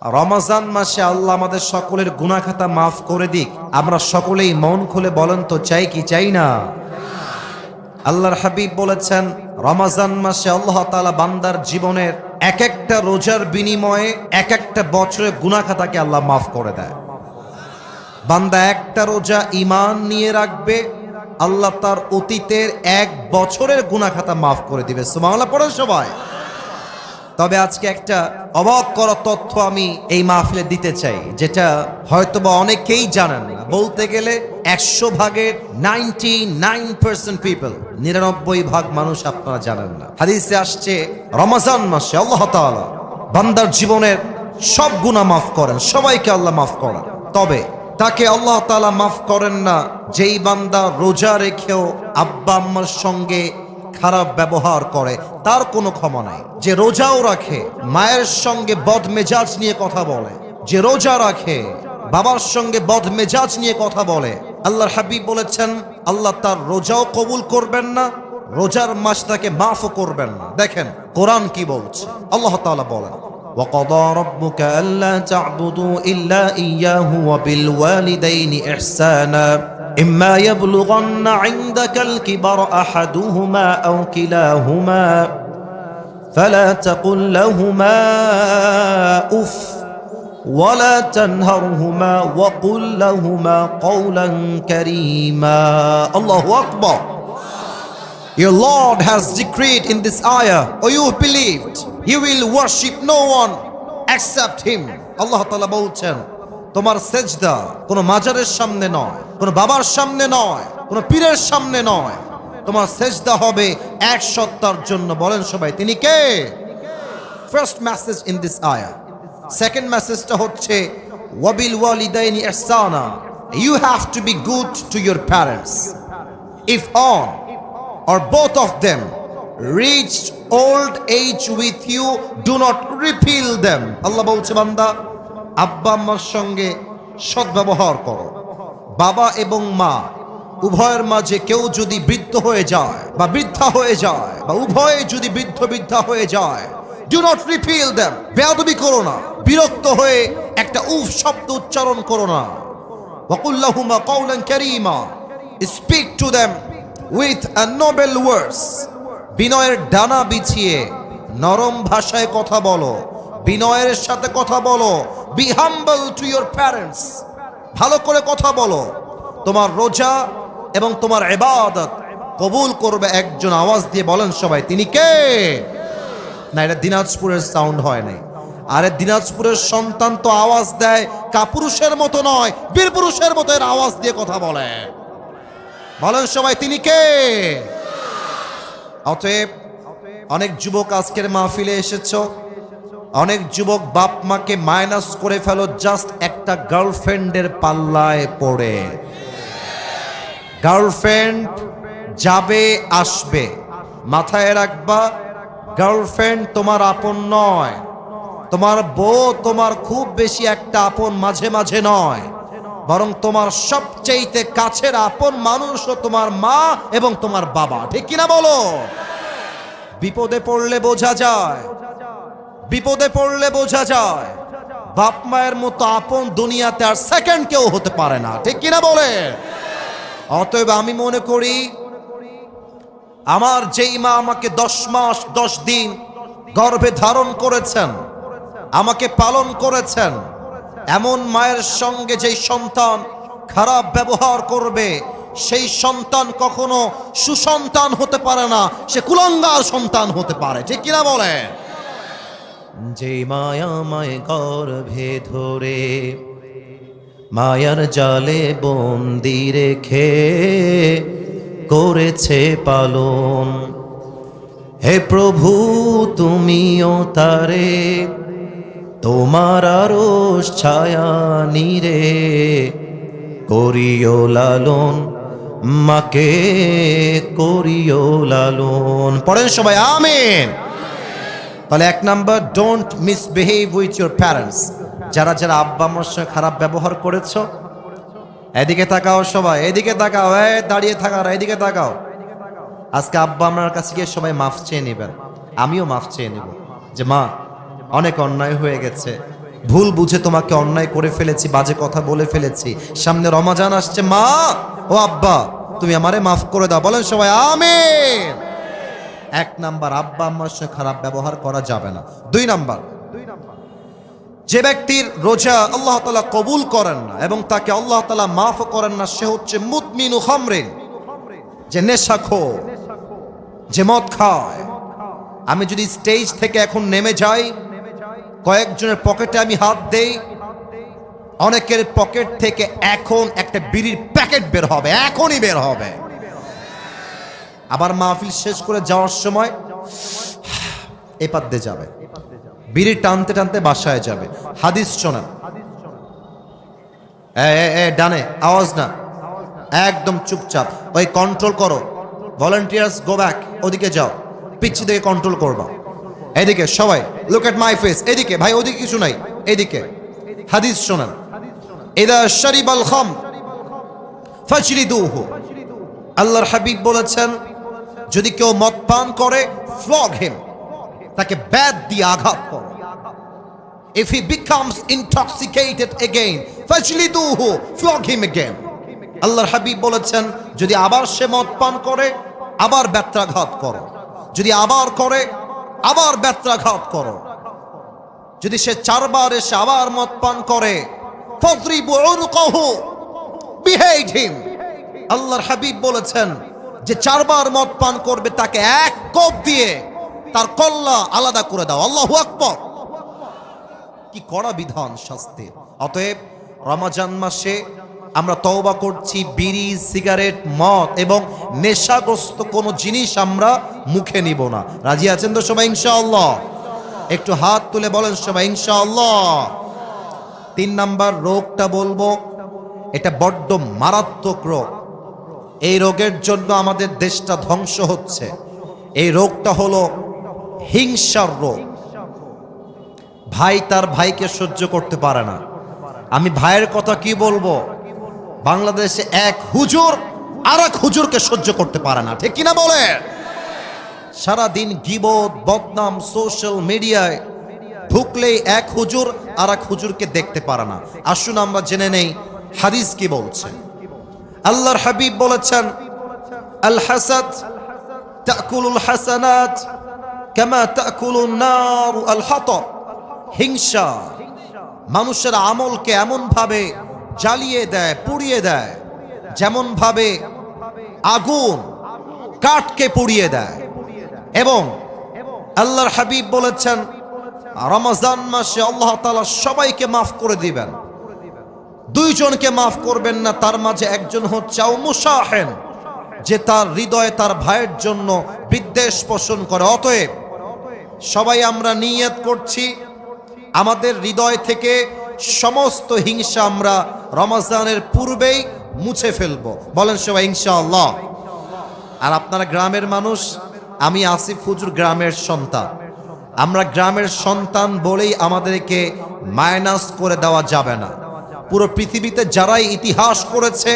রমজান মাসে আল্লাহ আমাদের সকলের গুনাহ খাতা মাফ করে দিক। আমরা সকলেই মন খুলে বলেন তো চাই কি চাই না? আল্লাহর হাবিব বলেছেন রমজান মাসে আল্লাহ তাআলা বান্দার জীবনের এক একটা রোজার বিনিময়ে এক একটা বছরের গুনাহ খাতাকে আল্লাহ মাফ করে দেয়। বান্দা একটা রোজা ঈমান নিয়ে রাখবে, আল্লাহ তার অতীতের এক বছরের গুনাহ খাতা মাফ করে দিবে। সুবহানাল্লাহ পড়েন সবাই। তবে আজকে একটা অবাক করা তথ্য আমি এই মাহফিলে দিতে চাই, যেটা হয়তোবা অনেকেই জানেন না। বলতে গেলে 100 ভাগের 99% পিপল, 99 ভাগ মানুষ আপনারা জানেন না। হাদিসে আসছে রমজান মাসে আল্লাহ তাআলা বান্দার জীবনের সব গুনাহ মাফ করেন, সবাইকে আল্লাহ মাফ করেন। তবে তাকে আল্লাহ তাআলা মাফ করেন না যেই বান্দা রোজা রেখেও আব্বা আম্মার সঙ্গে খারাপ ব্যবহার করে, তার কোনো ক্ষমা নাই। যে রোজাও রাখে মায়ের সঙ্গে বদমেজাজ নিয়ে কথা বলে, যে রোজা রাখে বাবার সঙ্গে বদমেজাজ নিয়ে কথা বলে, আল্লাহর হাবিব বলেছেন আল্লাহ তার রোজাও কবুল করবেন না, রোজার মাস তাকে মাফও করবেন না। দেখেন কোরআন কি বলছে। আল্লাহ তাআলা বলেন وَقَضَى رَبُّكَ أَلَّا تَعْبُدُوا إِلَّا إِيَّاهُ وَبِالْوَالِدَيْنِ إِحْسَانًا إِمَّا يَبْلُغَنَّ عِندَكَ الْكِبَرَ أَحَدُهُمَا أَوْ كِلَاهُمَا فَلَا تَقُل لَّهُمَا أُفٍّ وَلَا تَنْهَرْهُمَا وَقُل لَّهُمَا قَوْلًا كَرِيمًا الله أكبر. Your Lord has decreed in this ayah, or you believed, you will worship no one except him. আল্লাহ তাআলা বলছেন তোমার সেজদা কোনো মাজারের সামনে নয়, কোনো বাবার সামনে নয়, কোনো পীরের সামনে নয়, তোমার সেজদা হবে এক সত্তার জন্য। বলেন সবাই তিনি কে? ফার্স্ট মেসেজ ইন দিস আয়াহ। সেকেন্ড মেসেজটা হচ্ছে ওয়াবিল ওয়ালিদাইনি ইহসানা, you have to be good to your parents. If on or both of them reached old age with you, do not repel them. আল্লাহ বলছে বান্দা আব্বা আম্মার সঙ্গে সদ্ব্যবহার করো। বাবা এবং মা উভয়ের মাঝে কেউ যদি বৃদ্ধ হয়ে যায় বা বৃদ্ধা হয়ে যায়, বা উভয়ে যদি বৃদ্ধা হয়ে যায়, do not repel them. বেয়াদবি করো না, বিরক্ত হয়ে একটা উফ শব্দ উচ্চারণ করো না। وَقُلْ لَهُمَا قَوْلًا كَرِيمًا. Speak to them with a noble words. বিনয়ের ডানা বিছিয়ে নরম ভাষায় কথা বলো, বিনয়ের সাথে কথা বলো। Be humble to your parents. ভালো করে কথা বলো। তোমার রোজা এবং তোমার ইবাদত কবুল করবে একজন। আওয়াজ দিয়ে বলেন সবাই তিনি কে? না, এটা দিনাজপুরের সাউন্ড হয় নাই। আরে দিনাজপুরের সন্তান তো আওয়াজ দেয় কাপুরুষের মতো নয়, বীর পুরুষের মতো এর আওয়াজ দিয়ে কথা বলে। বলেন সবাই তিনি কে? অতএব অনেক যুবক আজকের মাহফিলে এসেছো, অনেক যুবক বাপ মাকে মাইনাস করে ফেলো জাস্ট একটা গার্লফ্রেন্ডের পাল্লায় পড়ে। গার্লফ্রেন্ড যাবে আসবে, মাথায় রাখবা গার্লফ্রেন্ড তোমার আপন নয়। তোমার বউ তোমার খুব বেশি একটা আপন মাঝে মাঝে নয়, বরং তোমার সবচেয়ে কাছের আপন মানুষও তোমার মা এবং তোমার বাবা। ঠিক কিনা বলো? বিপদে পড়লে বোঝা যায়, বিপদে পড়লে বোঝা যায় বাপ মায়ের মতো আপন দুনিয়াতে আর সেকেন্ড কেউ হতে পারে না। ঠিক কিনা বলে? অতএব আমি মনে করি আমার যেই মা আমাকে 10 মাস 10 দিন গর্ভে ধারণ করেছেন, আমাকে পালন করেছেন, এমন মায়ের সঙ্গে যেই সন্তান খারাপ ব্যবহার করবে, সেই সন্তান কখনো সুসন্তান হতে পারে না, সে কুলাঙ্গার সন্তান হতে পারে। ঠিক কিনা বলে? যে মায়া মায় গর্ভে ধরে মায়ার জালে বন্দি রেখে করেছে পালন, হে প্রভু তুমিও তারে তোমার আরশ ছায়া নিরে করিও লালন, মাকে করিও লালন। পড়েন সবাই আমিন। তাহলে 1 number, don't misbehave with your parents. যারা যারা আব্বা আম্মার সঙ্গে খারাপ ব্যবহার করেছো, এদিকে তাকাও সবাই, এদিকে তাকাও, দাঁড়িয়ে থাকার এদিকে তাকাও। আজকে আব্বা আম্মার কাছে গিয়ে সবাই মাফ চেয়ে নেবেন, আমিও মাফ চেয়ে নেব যে মা অনেক অন্যায় হয়ে গেছে, ভুল বুঝে তোমাকে অন্যায় করে ফেলেছি, বাজে কথা বলে ফেলেছি, সামনে রমাজান আসছে, মা ও আব্বা তুমি আমারে মাফ করে দাও। বলেন সবাই আমিন। এক নাম্বার, আব্বা আম্মার সাথে খারাপ ব্যবহার করা যাবে না। দুই নাম্বার, যে ব্যক্তির রোজা আল্লাহ তাআলা কবুল করেন না এবং তাকে আল্লাহ তাআলা মাফ করেন না, সে হচ্ছে মুদমিনু খামরিন, যে নেশাখোর, যে মদ খায়। আমি যদি স্টেজ থেকে এখন নেমে যাই, কয়েকজনের পকেটে আমি হাত দেই, অনেকের পকেট থেকে এখন একটা বিড়ির প্যাকেট বের হবে, এখনই বের হবে। আবার মাহফিল শেষ করে যাওয়ার সময় এপার দিয়ে যাবে, বিড়ি টানতে টানতে বাসায় যাবে। হাদিস শোনেন, ডানে আওয়াজ না, একদম চুপচাপ, ওই কন্ট্রোল করো। ভলান্টিয়ার্স গো ব্যাক, ওদিকে যাও, পিচ্ছি থেকে কন্ট্রোল করবা। এদিকে সবাই লুক এট মাই ফেস, এদিকে ভাই, ওদিকে কিছু নাই, এদিকে। হাদিস শোনেন, ইদা শারিবাল খামর ফাজলিদুহু, আল্লাহর হাবিব বলেছেন যদি কেউ মদ পান করে ফ্লগ হিম, তাকে ব্যাট দিয়ে আঘাত করো। If he becomes intoxicated again, fajliduhu, flog him again. আল্লাহর হাবিব বলেছেন যদি আবার সে মদ পান করে আবার ব্যত্রাঘাত করো, যদি আবার করে আবার ব্যত্রাঘাত করো, যদি সে চারবার এসে আবার মদ পান করে ফadribu উনকাহু, behead him. আল্লাহর হাবিব বলেছেন যে চারবার মদ পান করবে তাকে এক কোপ দিয়ে তার কল্লা আলাদা করে দাও। আল্লাহু আকবার। কি কড়া বিধান শাস্তির। অতএব রমজান মাসে আমরা তওবা করছি, বিড়ি, সিগারেট, মদ এবং নেশাগ্রস্ত কোনো জিনিস আমরা মুখে নিব না। রাজি আছেন তো সবাই ইনশাআল্লাহ? একটু হাত তুলে বলেন সবাই ইনশাআল্লাহ। 3 নাম্বার রোগটা বলবো, এটা বড্ড মারাত্মক রোগ। এই রোগের জন্য আমাদের দেশটা ধ্বংস হচ্ছে। এই রোগটা হলো হিংসার রোগ। ভাই তার ভাইকে সহ্য করতে পারে না। আমি ভাইয়ের কথা কি বলবো, বাংলাদেশে এক হুজুর আর এক হুজুরকে সহ্য করতে পারে না, ঠিক কিনা বলে? সারাদিন গীবত, বদনাম, সোশ্যাল মিডিয়ায় ঢুকলেই এক হুজুর আর এক হুজুরকে দেখতে পারে না। আসুন আমরা জেনে নেই হাদিস কি বলছে। আল্লাহর হাবিব বলেছেন আল হাসাদ তাকুলুল হাসানাত কামা তাকুলুন নার আল হাতাব। হিংসা মানুষের আমলকে এমন ভাবে জ্বালিয়ে দেয়, পুড়িয়ে দেয়, যেমন ভাবে আগুন কাঠকে পুড়িয়ে দেয়। এবং আল্লাহর হাবিব বলেছেন রমজান মাসে আল্লাহ তাআলা সবাইকে মাফ করে দিবেন, 2 জনকে মাফ করবেন না। তার মাঝে একজন হচ্ছে মুসাহেন, যে তার হৃদয়ে তার ভাইয়ের জন্য বিদ্বেষ পোষণ করে। অতএব সবাই আমরা নিয়ত করছি আমাদের হৃদয় থেকে সমস্ত হিংসা আমরা রমজানের পূর্বেই মুছে ফেলবো। বলেন সবাই ইনশাআল্লাহ। আর আপনারা গ্রামের মানুষ, আমি আসিফ হুজুর গ্রামের সন্তান। আমরা গ্রামের সন্তান বলেই আমাদেরকে মাইনাস করে দেওয়া যাবে না। পুরো পৃথিবীতে যারাই ইতিহাস করেছে,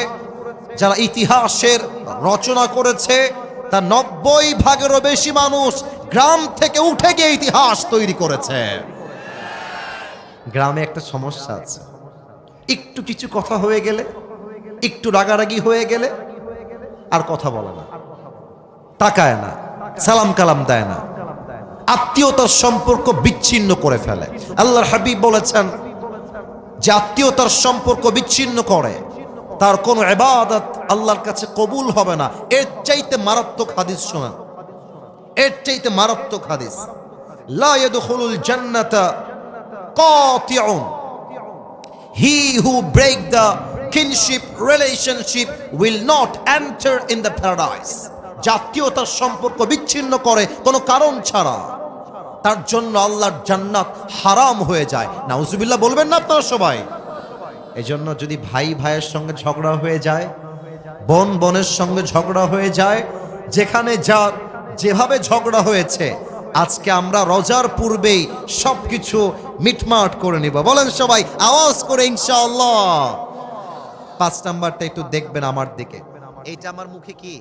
যারা ইতিহাসের রচনা করেছে, তার 90% বেশি মানুষ গ্রাম থেকে উঠে গিয়ে ইতিহাস তৈরি করেছে। গ্রামে একটা সমস্যা আছে, একটু কিছু কথা হয়ে গেলে, একটু রাগারাগি হয়ে গেলে আর কথা বলে না, তাকায় না, সালাম কালাম দেয় না, আত্মীয়তার সম্পর্ক বিচ্ছিন্ন করে ফেলে। আল্লাহর হাবিব বলেছেন যে আত্মীয়তার সম্পর্ক বিচ্ছিন্ন করে তার কোনো ইবাদত আল্লাহর কাছে কবুল হবে না। এর চাইতে মারাত্মক হাদিস শোনেন, এর চাইতে মারাত্মক হাদিস, লা ইয়াদখুলুল জান্নাতা কাতিউন, he who break the kinship relationship will not enter in the paradise. জাতীয়তার সম্পর্ক বিচ্ছিন্ন করে কোনো কারণ ছাড়া, তার জন্য আল্লাহর জান্নাত হারাম হয়ে যায়। নাউজুবিল্লাহ বলবেন না আপনারা সবাই? এজন্য যদি ভাই ভাইয়ের সঙ্গে ঝগড়া হয়ে যায়, বোন বোনের সঙ্গে ঝগড়া হয়ে যায়, যেখানে যার যেভাবে ঝগড়া হয়েছে, আজকে আমরা রোজার পূর্বেই সবকিছু মিটমাট করে নিব। বলেন সবাই আওয়াজ করে ইনশাআল্লাহ। 5 নাম্বারটা একটু দেখবেন আমার দিকে। এইটা আমার মুখে কি,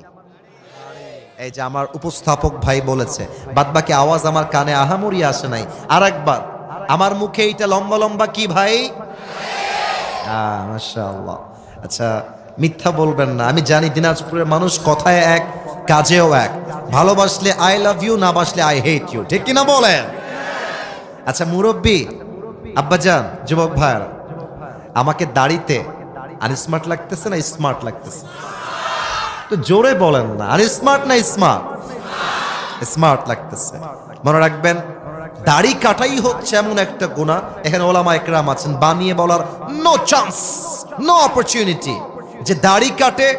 এই যে আমার উপস্থাপক ভাই বলেছে, বাদ বাকি আওয়াজ আমার কানে আহামরি আসে নাই। আরেকবার আমার মুখে এইটা লম্বা লম্বা কি ভাই? মাশাআল্লাহ। আচ্ছা, মিথ্যা বলবেন না। আমি জানি দিনাজপুরের মানুষ কথায় এক কাজেও এক। ভালোবাসলে আই লাভ ইউ, না বাসলে আই হেট ইউ, ঠিক কিনা বলেন? আচ্ছা মুরব্বী, আব্বাজান, যুবক ভাইরা, আমাকে দাড়িতে আনস্মার্ট লাগতেছে না স্মার্ট লাগতেছে? তো জোরে বলেন না, আনস্মার্ট না স্মার্ট? স্মার্ট লাগতেছে। মনে রাখবেন, দাড়ি কাটাই হচ্ছে এমন একটা গুনাহ, এখানে ওলামা একরাম আছেন, বানিয়ে বলার নো চান্স, নো অপরচুনিটি, যে দাড়ি কাটে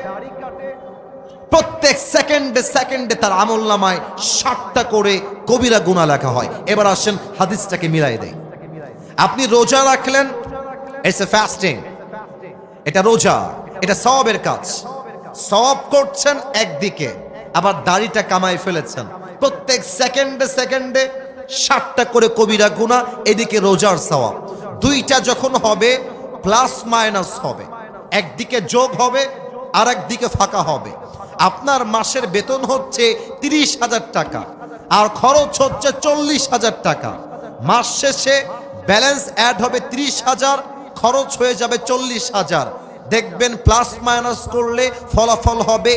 প্রত্যেক সেকেন্ডে সেকেন্ডে তার আমলনামায় 60টা করে কবিরা গুনাহ লেখা হয়। এবার আসেন হাদিসটাকে মিলাই দেই। আপনি রোজা রাখলেন, ইটস এ ফাস্টিং, এটা রোজা, এটা সওয়াবের কাজ। সওয়াব করছেন একদিকে, আবার দাড়িটা কামাই ফেলেছেন, প্রত্যেক সেকেন্ডে সেকেন্ডে 60টা করে কবিরা গুনাহ, এদিকে রোজার সওয়াব। দুইটা যখন হবে প্লাস মাইনাস হবে, একদিকে যোগ হবে আর একদিকে ফাঁকা হবে। আপনার মাসের বেতন হচ্ছে 30,000 টাকা আর খরচ হচ্ছে 40,000 টাকা। মাস শেষে ব্যালেন্স অ্যাড হবে 30,000, খরচ হয়ে যাবে 40,000। দেখবেন প্লাস মাইনাস করলে ফলাফল হবে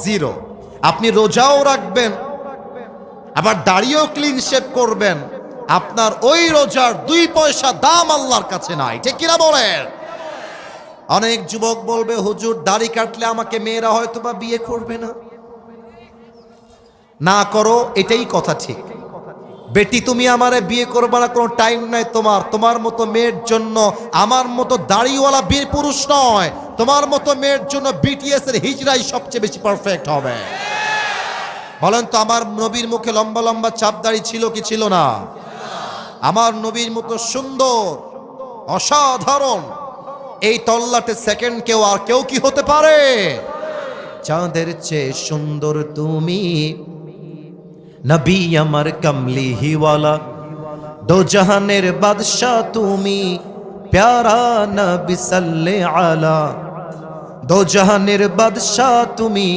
0। আপনি রোজাও রাখবেন, আবার দাড়িও ক্লিন শেভ করবেন, আপনার ওই রোজার 2 পয়সা দাম আল্লাহর কাছে নাই, ঠিক কিনা বলেন? অনেক যুবক বলবে, হুজুর দাড়ি কাটলে আমাকে মেয়েরা হয়তো বা বিয়ে করবে না। না করো, এটাই কথা ঠিক। বেটি, তুমি আমারে বিয়ে করবে না, কোনো টাইম নাই তোমার। তোমার মতো মেয়ের জন্য আমার মতো দাড়িওয়ালা বীর পুরুষ নয়, তোমার মতো মেয়ের জন্য বিটিএস এর হিজড়াই সবচেয়ে বেশি পারফেক্ট হবে। বলেন তো, আমার নবীর মুখে লম্বা লম্বা চাপ দাড়ি ছিল কি ছিল না? আমার নবীর মতো সুন্দর, অসাধারণ এই তল্লাটে সেকেন্ড কেউ আর কেউ কি হতে পারে? চাঁদের চেয়ে সুন্দর তুমি, নবী আমার কমলি হিওয়ালা, দো জাহানের বাদশাহ তুমি, প্যারা নবী সাল্লে আলা। দো জাহানের বাদশাহ তুমি,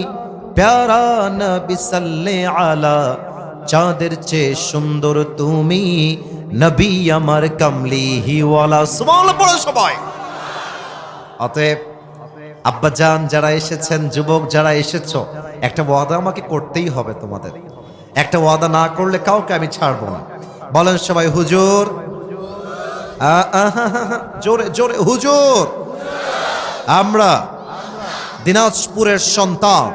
প্যারা নবী সাল্লে আলা। চাঁদের চেয়ে সুন্দর তুমি, নবী আমার কমলি হিওয়ালা। সুবহানাল্লাহ পড়ো সবাই। অতএব আব্বাজান যারা এসেছেন, যুবক যারা এসেছো, একটা ওয়াদা আমাকে করতেই হবে তোমাদের। একটা ওয়াদা না করলে কাউকে আমি ছাড়বো না। বলেন সবাই হুজুর, জোরে জোরে হুজুর। আমরা দিনাজপুরের সন্তান,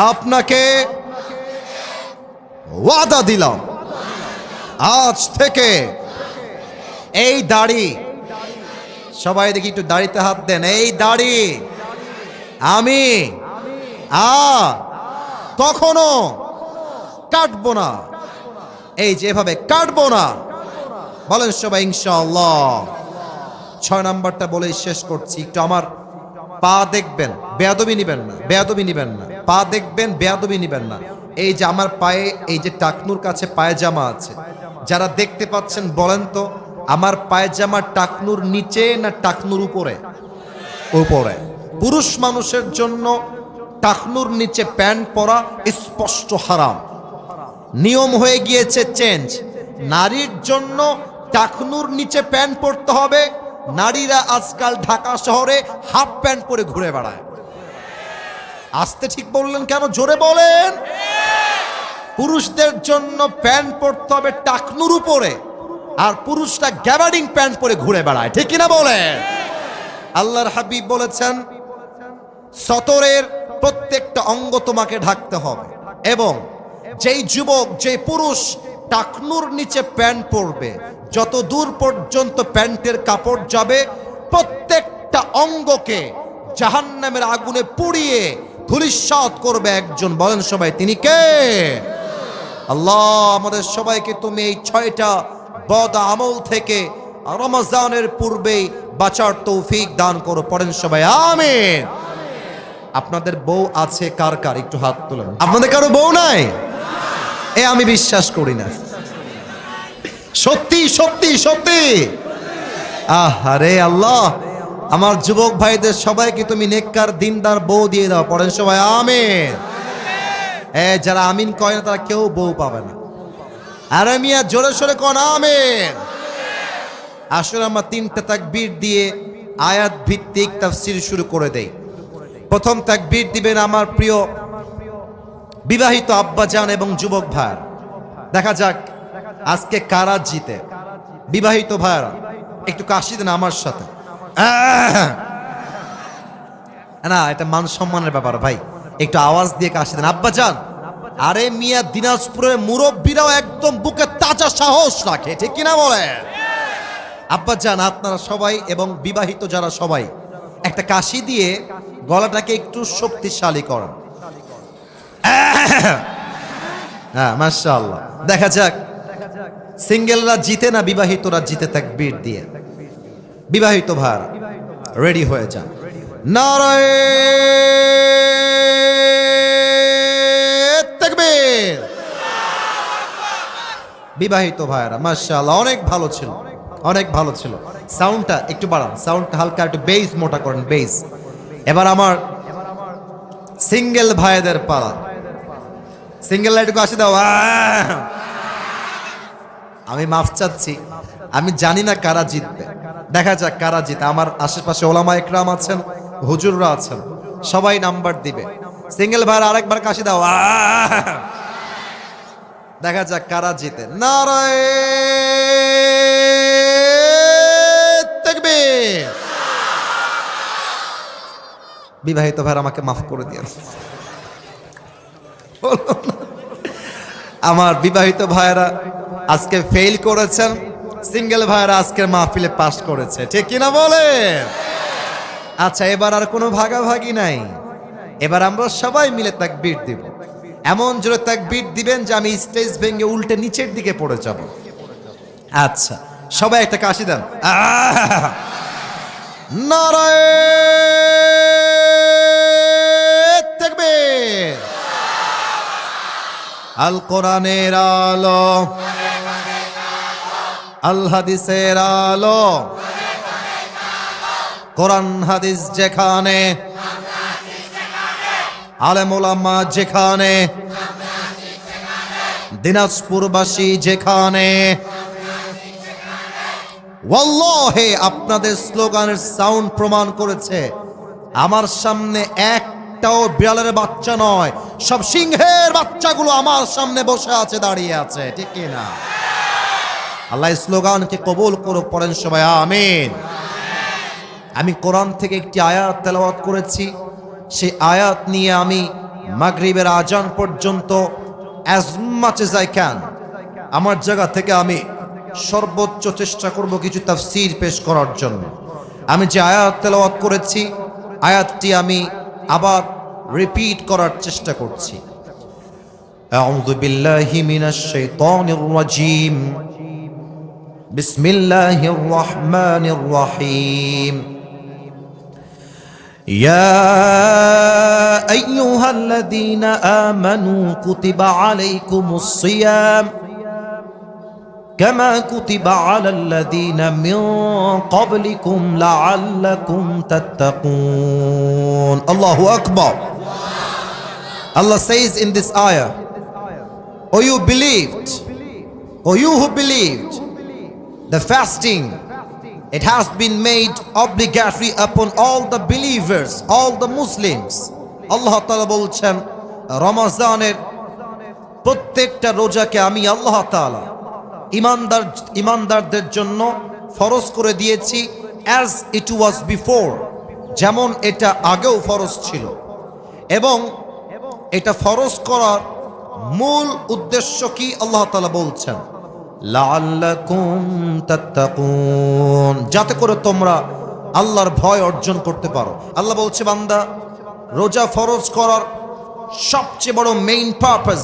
আপনাকে ওয়াদা দিলাম, আজ থেকে এই দাড়ি, সবাই দেখি একটু দাড়িতে হাত দেন, এই দাড়ি আমি কখনো কাটবো না। এই যে এভাবে কাটবো না, বলেন সবাই ইনশাআল্লাহ। 6 নাম্বারটা বলেই শেষ করছি। একটু আমার পা দেখবেন, বেয়াদবি নিবেন না, বেয়াদবি নিবেন না। পা দেখবেন, বেয়াদবি নিবেন না। এই যে আমার পায়ে, এই যে টাকনুর কাছে পায়জামা আছে, যারা দেখতে পাচ্ছেন বলেন তো, আমার পায়জামা টাকনুর নিচে না টাকনুর উপরে? উপরে। পুরুষ মানুষের জন্য টাকনুর নিচে প্যান্ট পরা স্পষ্ট হারাম, নিয়ম হয়ে গিয়েছে চেঞ্জ। নারীর জন্য টাকনুর নিচে প্যান্ট পরতে হবে। নারীরা আজকাল ঢাকা শহরে হাফ প্যান্ট পরে ঘুরে বেড়ায়। আস্তে ঠিক বললেন কেন? জোরে বলেন। পুরুষদের জন্য প্যান্ট পরতে হবে টাকনুর উপরে, আর পুরুষরা গ্যাবার্ডিং প্যান্ট পরে ঘুরে বেড়ায়, ঠিক কিনা বলেন? আল্লাহর হাবিব বলেছেন, সতরের প্রত্যেকটা অঙ্গ তোমাকে ঢাকতে হবে, এবং যেই যুবক, যে পুরুষ টাকনুর নিচে প্যান্ট পরবে, যত দূর পর্যন্ত প্যান্টের কাপড় যাবে, প্রত্যেকটা অঙ্গকে জাহান্নামের আগুনে পুড়িয়ে ধূলিসাৎ করবে একজন। বলেন সবাই, তিনি কে? আল্লাহ আমাদের সবাইকে তুমি এই 6টা বদ আমল থেকে রমজানের পূর্বেই বাঁচার তৌফিক দান করো। পড়েন সবাই আমিন। আপনাদের বউ আছে কার কার? একটু হাত তুলেন। আপনাদের কারো বউ নাই? আমি বিশ্বাস করি না। সত্যি সত্যি সত্যি। আহারে আল্লাহ, আমার যুবক ভাইদের সবাইকে তুমি নেককার দিনদার বউ দিয়ে দাও। পড়েন সবাই আমিন। যারা আমিন কয় না তারা কেউ বউ পাবে না। আরে মিয়া জোরে সোরে কোন আমিন। আসলে আমরা 3টা তাকবীর দিয়ে আয়াত ভিত্তিক তাফসীর শুরু করে দেই। প্রথম তাকবীর দিবেন আমার প্রিয় বিবাহিত আব্বাজান এবং যুবক ভাইরা। দেখা যাক আজকে কারা জিতে। বিবাহিত ভাইরা একটু কাশি দেন আমার সাথে। না, এটা মান সম্মানের ব্যাপার ভাই, একটু আওয়াজ দিয়ে কাশি দেন আব্বাজান। আরে মিয়া দিনাজপুরের মুরব্বীরাও একদম বুকে তাজা সাহস রাখে, ঠিক কিনা বলে? আব্বাজান আপনারা সবাই এবং বিবাহিত যারা সবাই একটা কাশি দিয়ে গলাটাকে একটু শক্তিশালী করেন। হ্যাঁ, মাশাআল্লাহ। দেখা যাক সিঙ্গেলরা জিতে না বিবাহিতরা জিতে তাকবীর দিয়ে। বিবাহিত ভাইরা রেডি হয়ে যান। নারায়ে তাকবীর। বিবাহিত ভাইরা মাশাআল্লাহ অনেক ভালো ছিল, অনেক ভালো ছিল। সাউন্ডটা একটু বাড়ান, সাউন্ডটা হালকা একটু বেস মোটা করেন, বেস। এবার আমার সিঙ্গেল ভাইদের পালা। সিঙ্গেল লাইটকে আসে দাও। আমি মাফ চাচ্ছি, আমি জানি না কারা জিতবে। দেখা যাক কারা জিতে। আমার আশেপাশে ওলামা একরাম আছেন, হুজুররা আছেন, সবাই নাম্বার দিবে। সিঙ্গেল ভাইয়ের আরেকবার কাশি দাও। দেখা যাক কারা জিতে। নারায়ে তাকবীর। বিবাহিত ভাইরা আমাকে মাফ করে দিয়েন। আমার বিবাহিত ভাইরা আজকে ফেল করেছেন, সিঙ্গেল ভাইরা আজকের মাহফিলে পাস করেছে, ঠিক কিনা বলে? আচ্ছা, এবার আর কোনো ভাগাভাগি নাই। এবার আমরা সবাই মিলে তাকবীর দিব। এমন জোরে তাকবীর দিবেন যে আমি স্টেজ ভেঙে উল্টে নিচের দিকে পড়ে যাব। আচ্ছা, সবাই একটা কাশি দেন। নারায়ে তাকবীর। আল কোরআনের আলো, আল হাদিসের আলো, কোরআন হাদিস যেখানে, আলেম ওলামা যেখানে, দিনাজপুরবাসী যেখানে, ওয়াল্লাহি আপনাদের স্লোগানের সাউন্ড প্রমাণ করেছে আমার সামনে একটাও বিড়ালের বাচ্চা নয়, সব সিংহের বাচ্চাগুলো আমার সামনে বসে আছে, দাঁড়িয়ে আছে, ঠিক কিনা? আল্লাহ স্লোগানকে কবুল করুক, পড়েন সবাই আমিন। আমি কোরআন থেকে একটি আয়াত তেলাওয়াত করেছি। সেই আয়াত নিয়ে আমি মাগরিবের আজান পর্যন্ত as much as I can আমার জায়গা থেকে আমি সর্বোচ্চ চেষ্টা করব কিছু তাফসীর পেশ করার জন্য। আমি যে আয়াত তেলাওয়াত করেছি, আয়াতটি আমি আবার রিপিট করার চেষ্টা করছি। আউযু বিল্লাহি মিনাশ শাইতানির রাজীম। বিসমিল্লাহির রহমানির রহিম। يا أيها الذين آمنوا كتب عليكم الصيام كما كتب على الذين من قبلكم لعلكم تتقون. الله أكبر. Allah says in this ayah, O you believed, O you who believed, the fasting, it has been made obligatory upon all the believers, all the Muslims. Allah Ta'ala বলছেন রমজানের প্রত্যেকটা রোজাকে আমি আল্লাহ তাআলা ইমানদারদের জন্য ফরজ করে দিয়েছি, as it was before, যেমন এটা আগেও ফরজ ছিল। এবং এটা ফরজ করার মূল উদ্দেশ্য কি আল্লাহ তাআলা বলছেন, লাআল্লাকুম তাত্তাকুন, যাতে করে তোমরা আল্লাহর ভয় অর্জন করতে পারো। আল্লাহ বলছে, বান্দা, রোজা ফরজ করার সবচেয়ে বড় মেইন পারপাস,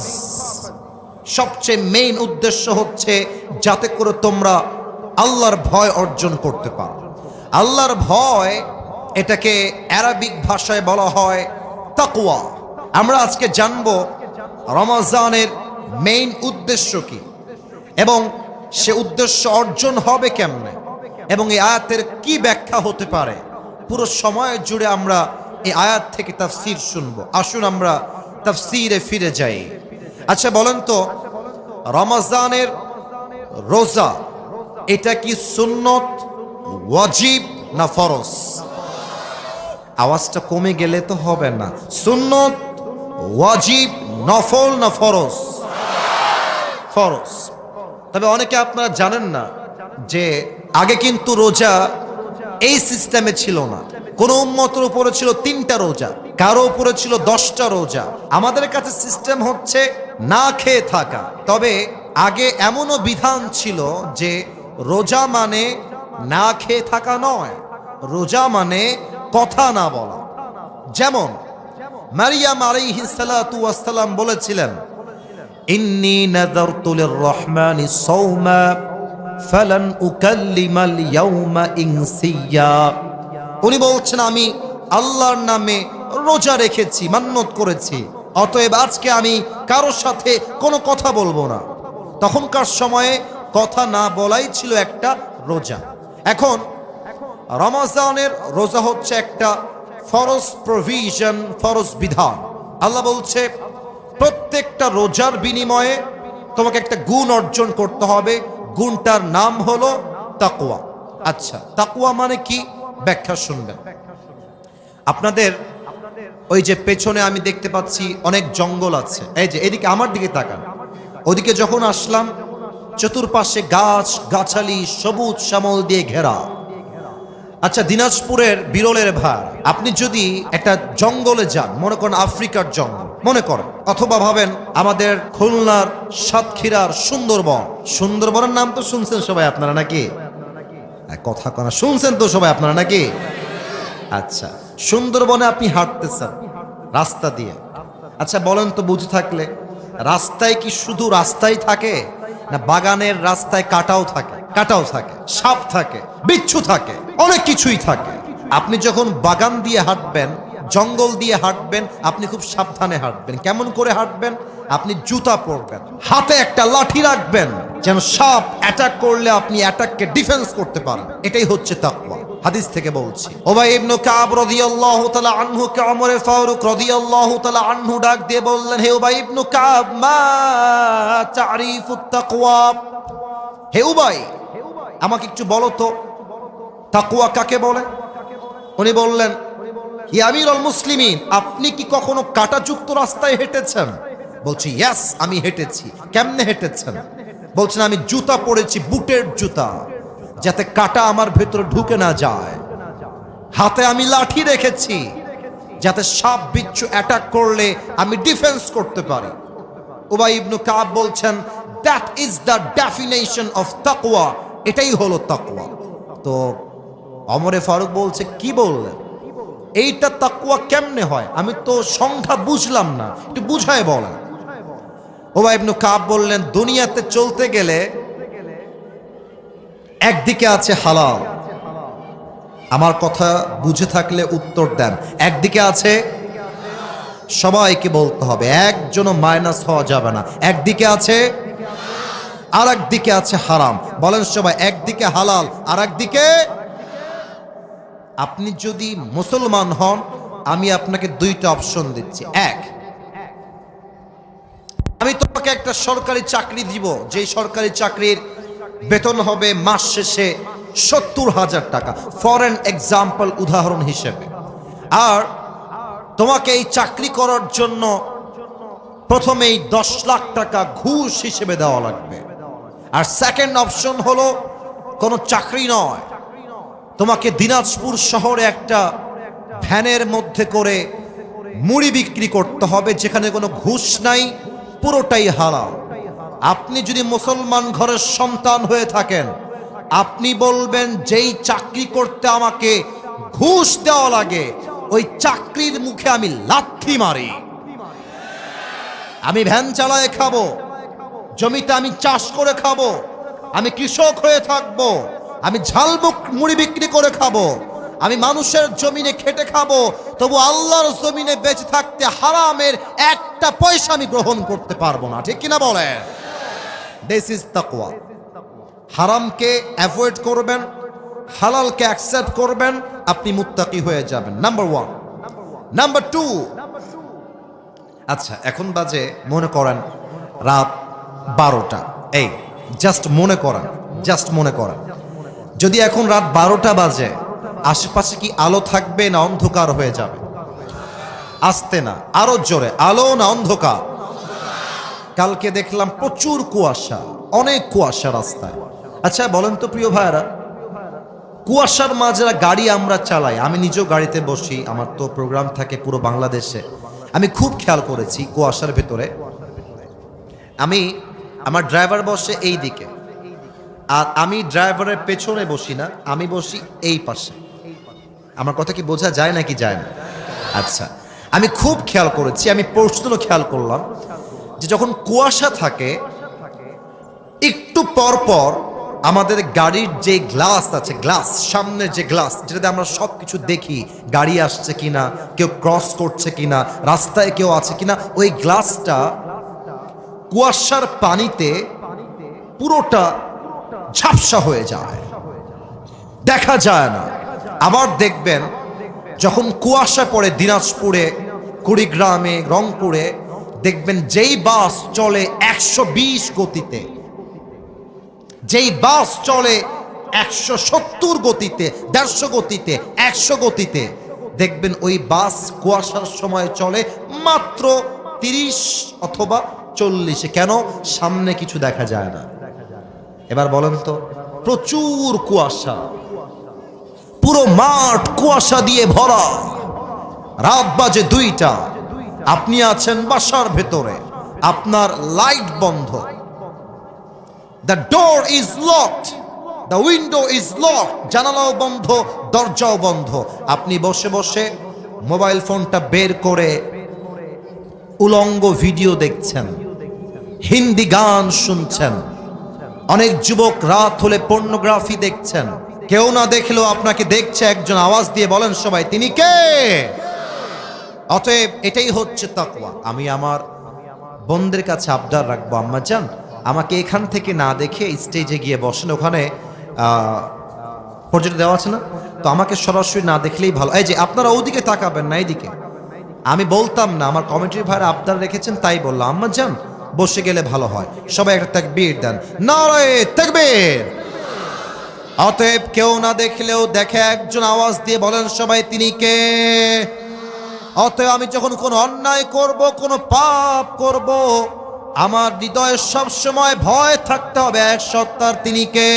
সবচেয়ে মেইন উদ্দেশ্য হচ্ছে যাতে করে তোমরা আল্লাহর ভয় অর্জন করতে পারো। আল্লাহর ভয়, এটাকে আরবিক ভাষায় বলা হয় তাকওয়া। আমরা আজকে জানবো রমজানের মেইন উদ্দেশ্য কি এবং সে উদ্দেশ্য অর্জন হবে কেমনে এবং এই আয়াতের কি ব্যাখ্যা হতে পারে। পুরো সময় জুড়ে আমরা এই আয়াত থেকে তাফসীর শুনবো। আসুন আমরা তাফসীরে ফিরে যাই। আচ্ছা বলেন তো, রমজানের রোজা এটা কি সুন্নত, ওয়াজিব না ফরজ? আওয়াজটা কমে গেলে তো হবে না। সুন্নত, ওয়াজিব, নফল না ফরজ? ফরজ। তবে অনেকে আপনারা জানেন না যে আগে কিন্তু রোজা এই সিস্টেমে ছিল না। কোন উম্মতের উপরে ছিল 3টা রোজা, কারো উপরে ছিল 10টা রোজা। আমাদের কাছে সিস্টেম হচ্ছে না খেয়ে থাকা। তবে আগে এমনও বিধান ছিল যে রোজা মানে না খেয়ে থাকা নয়, রোজা মানে কথা না বলা। যেমন মারিয়াম আলাইহিস সালাতু ওয়াস সালাম বলেছিলেন, ইন্নী নাযারতু লির-রহমানি সাওমা ফালান উকাল্লিমাল ইয়াওমা ইনসিয়া। উনি বলছেন, আমি আল্লাহর নামে রোজা রেখেছি, মান্নত করেছি, অতএব আজকে আমি কারোর সাথে কোনো কথা বলবো না। তখনকার সময়ে কথা না বলাই ছিল একটা রোজা। এখন রমজানের রোজা হচ্ছে একটা ফরজ প্রভিশন, ফরজ বিধান। আল্লাহ বলছে প্রত্যেকটা রোজার বিনিময়ে তোমাকে একটা গুণ অর্জন করতে হবে, গুণটার নাম হলো তাকওয়া। আচ্ছা, তাকওয়া মানে কি? ব্যাখ্যা শুনবেন। আপনাদের ওই যে পেছনে আমি দেখতে পাচ্ছি অনেক জঙ্গল আছে, এই যে এদিকে আমার দিকে তাকান। ওদিকে যখন আসলাম, চতুর্পাশে গাছ গাছালি সবুজ শ্যামল দিয়ে ঘেরা। আচ্ছা, দিনাজপুরের বিরলের ভার, আপনি যদি একটা জঙ্গলে যান, মনে করেন আফ্রিকার জঙ্গল মনে করেন, অথবা ভাবেন আমাদের খুলনার সাতক্ষীরার সুন্দরবন। সুন্দরবনের নাম তো শুনছেন সবাই আপনারা নাকি? কথা কনা শুনছেন তো সবাই আপনারা নাকি? আচ্ছা, সুন্দরবনে আপনি হাঁটতেছেন রাস্তা দিয়ে। আচ্ছা বলেন তো, বুঝে থাকলে রাস্তায় কি শুধু রাস্তাই থাকে, না বাগানের রাস্তায় কাটাও থাকে? কাটাও থাকে, সাপ থাকে, বিচ্ছু থাকে, অনেক কিছুই থাকে। আপনি যখন বাগান দিয়ে হাঁটবেন, জঙ্গল দিয়ে হাঁটবেন, আপনি খুব সাবধানে হাঁটবেন। কেমন করে হাঁটবেন? আপনি জুতা পরবেন, হাতে একটা লাঠি রাখবেন, যেন সাপ অ্যাটাক করলে আপনি অ্যাটাককে ডিফেন্স করতে পারেন। এটাই হচ্ছে তাকওয়া। হাদিস থেকে বলছি, উবাই ইবনে কাব রাদিয়াল্লাহু তাআলা আনহু কে ওমর ফারুক রাদিয়াল্লাহু তাআলা আনহু ডাক দিয়ে বললেন, হে উবাই ইবনে কাব, মা তারিফুত তাকওয়া? হে উবাই, আমাকে একটু বলো তো তাকওয়া কাকে বলে? উনি বললেন, ইয়া আমিরুল মুসলিমিন, আপনি কি কখনো কাঁটাযুক্ত রাস্তায় হেঁটেছেন? বলছি, ইয়েস, আমি হেঁটেছি। কেমনে হেঁটেছেন? বলছেন, আমি জুতা পরেছি, বুটের জুতা, যাতে কাঁটা আমার ভেতরে ঢুকে না যায়। হাতে আমি লাঠি রেখেছি, যাতে সাপ বিচ্ছু অ্যাটাক করলে আমি ডিফেন্স করতে পারি। উবাই ইবনে কাব বলছেন, that is the definition of তাকওয়া, এটাই হলো তাকওয়া। তো ওমর ফারুক বলছে, কি বললেন? এইটা তাকওয়া কেমনে হয়? আমি তো সংখ্যা বুঝলাম না, একটু বুঝায় বলেন। উবাই ইবনে কাব বললেন, দুনিয়াতে চলতে গেলে একদিকে আছে হালাল, আমার কথা বুঝে থাকলে উত্তর দেন। একদিকে আছে, সবাইকে বলতে হবে, একজনও মাইনাস হওয়া যাবে না। একদিকে আছে, আর একদিকে আছে হারাম। বলেন সবাই, একদিকে হালাল আর একদিকে। আপনি যদি মুসলমান হন, আমি আপনাকে 2টা অপশন দিচ্ছি। এক, আমি তোমাকে একটা সরকারি চাকরি দিব, যেই সরকারি চাকরির বেতন হবে মাস শেষে 70,000 টাকা, ফর এন এক্সাম্পল, উদাহরণ হিসেবে। আর তোমাকে এই চাকরি করার জন্য প্রথমেই 10 লাখ টাকা ঘুষ হিসেবে দেওয়া লাগবে। আর সেকেন্ড অপশন হলো কোনো চাকরি নয়, তোমাকে দিনাজপুর শহরে একটা ভ্যানের মধ্যে করে মুড়ি বিক্রি করতে হবে, যেখানে কোনো ঘুষ নাই, পুরোটাই হালাল। আপনি যদি মুসলমান ঘরের সন্তান হয়ে থাকেন, আপনি বলবেন, যেই চাকরি করতে আমাকে ঘুষ দেওয়া লাগে, ওই চাকরির মুখে আমি লাথি মারি। আমি ভ্যান চালায় খাবো, জমিতে আমি চাষ করে খাবো, আমি কৃষক হয়ে থাকবো, আমি ঝালমুখ মুড়ি বিক্রি করে খাবো, আমি মানুষের জমিনে খেটে খাবো, তবু আল্লাহর জমিনে বেঁচে থাকতে হারামের একটা পয়সা আমি গ্রহণ করতে পারবো না। ঠিক কিনা বলেন? দিস ইজ তাকওয়া। হারামকে অ্যাভয়েড করবেন, হালালকে অ্যাকসেপ্ট করবেন, আপনি মুত্তাকি হয়ে যাবেন। নাম্বার 1। নাম্বার 2, আচ্ছা এখন বাজে মনে করেন রাত 12টা। এই জাস্ট মনে করেন যদি এখন রাত 12টা বাজে, আশেপাশে কি আলো থাকবে না অন্ধকার হয়ে যাবে? আসতে না, আরো জোরে, আলো না অন্ধকার? কালকে দেখলাম প্রচুর কুয়াশা, অনেক কুয়াশা রাস্তায়। আচ্ছা বলেন তো প্রিয় ভাইরা, কুয়াশার মাঝে গাড়ি আমরা চালাই, আমি নিজেও গাড়িতে বসি, আমার তো প্রোগ্রাম থাকে পুরো বাংলাদেশে। আমি খুব খেয়াল করেছি কুয়াশার ভেতরে আমার ড্রাইভার বসে এই দিকে, আর আমি ড্রাইভারের পেছনে বসি না, আমি বসি এই পাশে। আমার কথা কি বোঝা যায় নাকি যায় না? আচ্ছা, আমি খুব খেয়াল করেছি, আমি পরশুদিনও খেয়াল করলাম যে যখন কুয়াশা থাকে একটু পর পর আমাদের গাড়ির যে গ্লাস আছে, গ্লাস সামনের যে গ্লাস যেটাতে আমরা সব কিছু দেখি, গাড়ি আসছে কিনা, কেউ ক্রস করছে কিনা, রাস্তায় কেউ আছে কিনা, ওই গ্লাসটা কুয়াশার পানিতে পুরোটা ঝাপসা হয়ে যায়, দেখা যায় না। আবার দেখবেন যখন কুয়াশা পড়ে দিনাজপুরে, কুড়িগ্রামে, রংপুরে, দেখবেন যেই বাস চলে 120 গতিতে, যেই বাস চলে 170 গতিতে, 150 গতিতে, 100 গতিতে, দেখবেন ওই বাস কুয়াশার সময় চলে মাত্র 30 অথবা 40। কেন? সামনে কিছু দেখা যায় না। এবার বলেন তো, প্রচুর কুয়াশা, পুরো মাঠ কুয়াশা দিয়ে ভরা, রাত বাজে 2টা, আপনি আছেন বাসার ভেতরে, আপনার লাইট বন্ধ, the door is locked, the window is locked, জানালাও বন্ধ, দরজাও বন্ধ। আপনি বসে বসে মোবাইল ফোনটা বের করে উলঙ্গ ভিডিও দেখছেন, হিন্দি গান শুনছেন, অনেক যুবক রাত হলে পর্নোগ্রাফি দেখছেন। কেউ না দেখলেও আপনাকে দেখছে একজন, আওয়াজ দিয়ে বলেন সবাই, তিনি কে? অতএব এটাই হচ্ছে তাকওয়া। আমি আমার বোনদের কাছে আবদার রাখবো, আম্মা জান আমাকে এখান থেকে না দেখে স্টেজে গিয়ে বসেন, ওখানে প্রজেক্ট দেওয়া আছে না, তো আমাকে সরাসরি না দেখলেই ভালো। এই যে আপনারা ওদিকে তাকাবেন না, এইদিকে। আমি বলতাম না, আমার কমিটির ভাইরা আবদার রেখেছেন তাই বললাম, আম্মা জান বসে গেলে ভালো হয়, সবাই একটা তাকবীর দেন, নারায়ে তাকবীর। অতএব কেউ না দেখলেও দেখে একজন, আওয়াজ দিয়ে বলেন সবাই, তিনি কে? অতএব আমি যখন কোনো অন্যায় করব, কোনো পাপ করব, আমার হৃদয়ে সব সময় ভয় থাকতে হবে এক সত্তার, তিনি কে?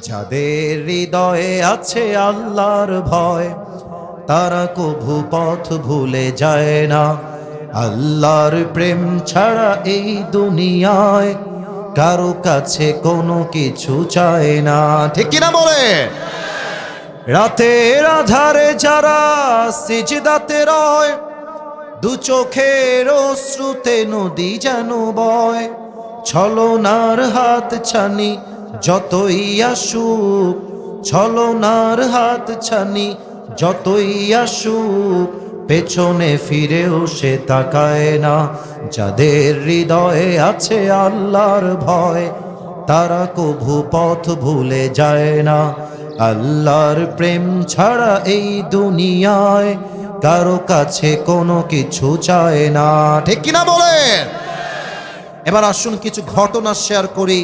যাদের হৃদয়ে আছে আল্লাহর ভয়, তারা কভু পথ ভুলে যায় না। আল্লাহর প্রেম ছাড়া এই দুনিয়ায় কারো কাছে কোনো কিছু চায় না, ঠিক কিনা বলে? রাতের আধারে যারা সিজদাতে রয়, দু চোখের অশ্রুতে নদী যেন বয়, ছলনার হাত ছানি যতই আসুক, ছলনার হাত ছানি যতই আসুক, পেছনে ফিরেও সে তাকায় না। যাদের হৃদয়ে আছে আল্লাহর ভয়, তারা কভু পথ ভুলে যায় না। আল্লাহর প্রেম ছাড়া এই দুনিয়ায় কারো কাছে কোনো কিছু চায় না, ঠিক কিনা বলেন? এবার আসুন কিছু ঘটনা শেয়ার করি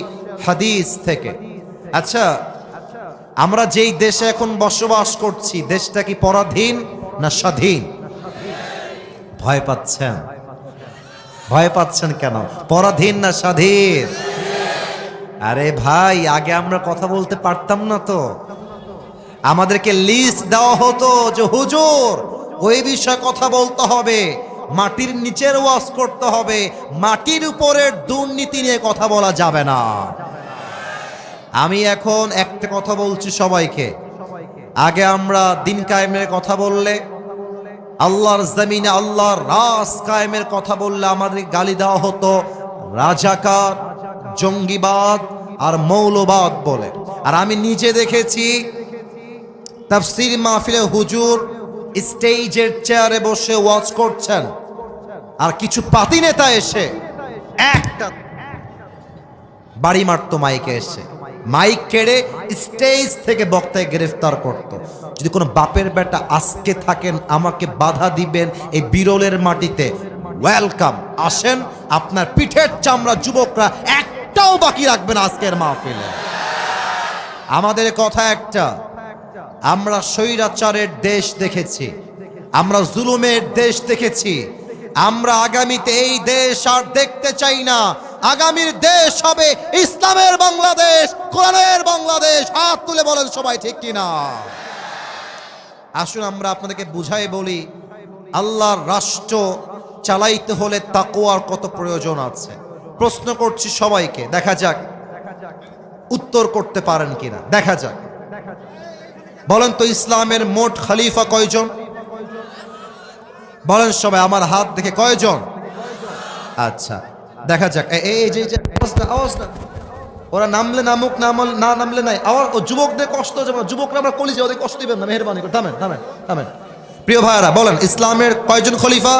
হাদিস থেকে। আচ্ছা, আমরা যেই দেশে এখন বসবাস করছি, দেশটা কি পরাধীন না স্বাধীন? ভয় পাচ্ছেন? ভয় পাচ্ছেন কেন? পরাধীন না স্বাধীন? আরে ভাই, আগে আমরা কথা বলতে পারতাম না তো? আমাদেরকে লিস্ট দেওয়া হতো যে হুজুর ওই বিষয়ে কথা বলতে হবে, মাটির নিচের ওয়াজ করতে হবে, মাটির উপরের দুর্নীতি নিয়ে কথা বলা যাবে না। আমি এখন একটা কথা বলছি সবাইকে, আগে আমরা দিন কায়েমের কথা বললে, আল্লাহর জমিনে আল্লাহর রাজ কায়েমের কথা বললে আমাদের গালি দেওয়া হতো রাজাকার, জঙ্গিবাদ আর মৌলবাদ বলে। আর আমি নিজে দেখেছি তাফসীর মাহফিলে হুজুর স্টেজের চেয়ারে বসে ওয়াজ করছেন, আর কিছু পাতি নেতা এসে একটা বাড়ি মারতো মাইকে এসে, মাইক কেড়ে স্টেজ থেকে বক্তায় গ্রেফতার করত। যদি কোনো বাপের বেটা আজকে থাকেন, আমাকে বাধা দিবেন এই বিরলের মাটিতে, ওয়েলকাম। আসেন, আপনার পিঠের চামড়া যুবকরা একটাও বাকি রাখবেন আজকের মাহফিলে। আমাদের কথা একটা, আমরা স্বৈরাচারের দেশ দেখেছি, আমরা জুলুমের দেশ দেখেছি, আমরা আগামীতে এই দেশ আর দেখতে চাই না। আগামীর দেশ হবে ইসলামের বাংলাদেশ, কোরআনের বাংলাদেশ। হাত তুলে বলেন সবাই, ঠিক কিনা? আসুন আমরা আপনাদেরকে বুঝাই বলি, আল্লাহর রাষ্ট্র চালাইতে হলে তাকওয়ার কত প্রয়োজন আছে। প্রশ্ন করছি সবাইকে, দেখা যাক উত্তর করতে পারেন কিনা। দেখা যাক, বলেন তো ইসলামের মোট খলিফা কয়জন? বলেন সবাই, আমার হাত দেখে কয়জন? আচ্ছা, দেখা যাক। এই যে আওয়াজ না, ওরা নামলে নামুক, না নামলে নাই। আবার ও যুবকদের কষ্ট হচ্ছে, যুবকরা আমরা কলি যে ওদের কষ্ট দিবেন না, মেহেরবানি করে থামেন থামেন থামেন। প্রিয় ভাইরা, বলেন ইসলামের কয়জন খলিফা?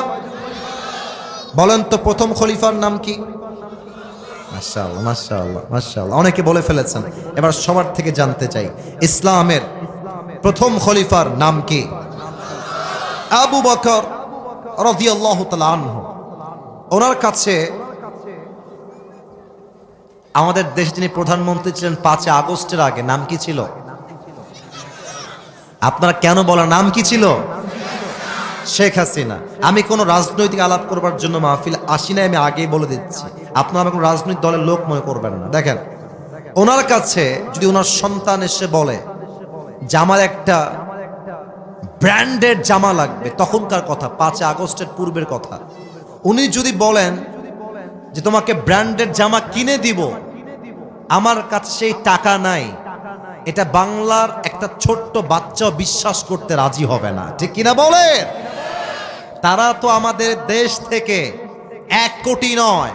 বলেন তো প্রথম খলিফার নাম কি? মাশাআল্লাহ মাশাআল্লাহ মাশাআল্লাহ, অনেকে বলে ফেলেছেন। এবার সবার থেকে জানতে চাই, ইসলামের প্রথম খলিফার নাম কি? আবু বকর রাদিয়াল্লাহু তাআলা আনহু। ওনার কাছে আমাদের দেশে যিনি প্রধানমন্ত্রী ছিলেন 5 আগস্টের আগে, নাম কি ছিল? আপনারা কেন বলেন নাম কি ছিল? শেখ হাসিনা। আমি কোনো রাজনৈতিক আলাপ করবার জন্য মাহফিল আসি না, আমি আগেই বলে দিচ্ছি। আপনারা কোনো রাজনৈতিক দলের লোক মনে করবেন না। দেখেন, ওনার কাছে যদি ওনার সন্তান এসে বলে যে আমার একটা ব্র্যান্ডেড জামা লাগবে, তখনকার কথা, 5 আগস্টের পূর্বের কথা, উনি যদি বলেন যে তোমাকে ব্র্যান্ডেড জামা কিনে দিব, আমার কাছে সেই টাকা নাই, এটা বাংলার একটা ছোট্ট বাচ্চা বিশ্বাস করতে রাজি হবে না, ঠিক কিনা বলেন? তারা তো আমাদের দেশ থেকে 1 কোটি নয়,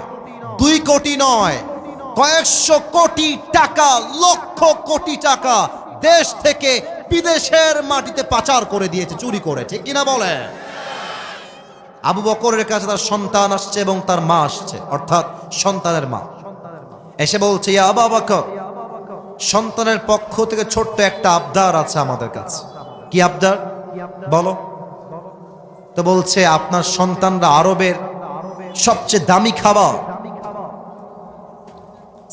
2 কোটি নয়, কয়েকশো কোটি টাকা, লক্ষ কোটি টাকা দেশ থেকে বিদেশের মাটিতে পাচার করে দিয়েছে, চুরি করে, ঠিক কিনা বলেন? আবু বকরের কাছে তার সন্তান আসছে এবং তার মা আসছে, অর্থাৎ সন্তানের মা এসে বলছে, ইয়া আবু বকর, সন্তানের পক্ষ থেকে ছোট্ট একটা আবদার আছে আমাদের কাছে। কি আবদার বলো? তো বলছে, আপনার সন্তানরা আরবের সবচেয়ে দামি খাবার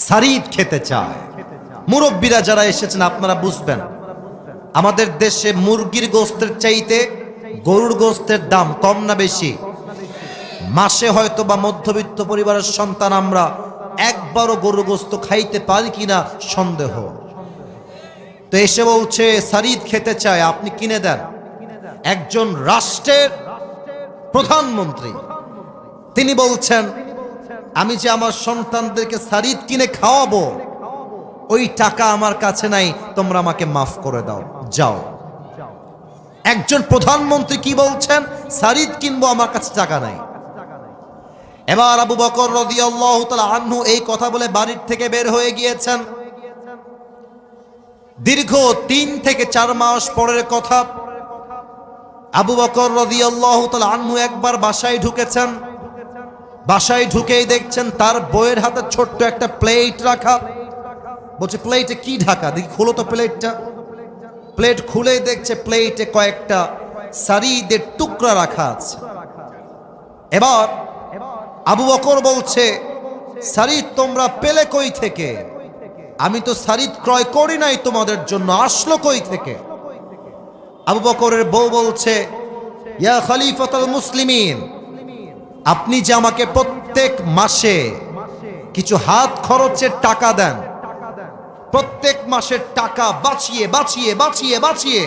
সারিদ খেতে চায়। মুরব্বীরা যারা এসেছেন আপনারা বুঝবেন, আমাদের দেশে মুরগির গোস্তের চাইতে গরুর গোস্তের দাম কম না বেশি? মাসে হয়তো বা মধ্যবিত্ত পরিবারের সন্তান আমরা একবারও গরুর গোস্ত খাইতে পারি কিনা সন্দেহ। তো এসে বলছে সারিদ খেতে চায়, আপনি কিনে দেন। একজন রাষ্ট্রের প্রধানমন্ত্রী তিনি বলছেন, আমি যে আমার সন্তানদেরকে সারিদ কিনে খাওয়াবো, ওই টাকা আমার কাছে নাই, তোমরা আমাকে মাফ করে দাও, যাও। একজন প্রধানমন্ত্রী কি বলছেন? সারিদ কিনবো, আমার কাছে টাকা নাই। এবার আবু বকর রাদিয়াল্লাহু তাআলা আনহু এই কথা বলে বাড়ির থেকে বের হয়ে গিয়েছেন। দীর্ঘ 3 থেকে 4 মাস পরের কথা, আবু বকর রাদিয়াল্লাহু তাআলা আনহু একবার বাসায় ঢুকেছেন। বাসায় ঢুকেই দেখছেন তার বউয়ের হাতে ছোট্ট একটা প্লেট রাখা। বলছে, প্লেটে কি ঢাকা? দেখি খুলো তো প্লেটটা। প্লেট খুলেই দেখছে প্লেটে কয়েকটা সারিদের টুকরা রাখা আছে। এবার আবু বকর বলছে, সারিদ তোমরা পেলে কই থেকে? আমি তো সারিদ ক্রয় করি নাই তোমাদের জন্য, আসলো কই থেকে? আবু বকরের বউ বলছে, ইয়া খলিফাতুল মুসলিমিন, আপনি যে আমাকে প্রত্যেক মাসে কিছু হাত খরচের টাকা দেন, প্রত্যেক মাসের টাকা বাঁচিয়ে বাঁচিয়ে বাঁচিয়ে বাঁচিয়ে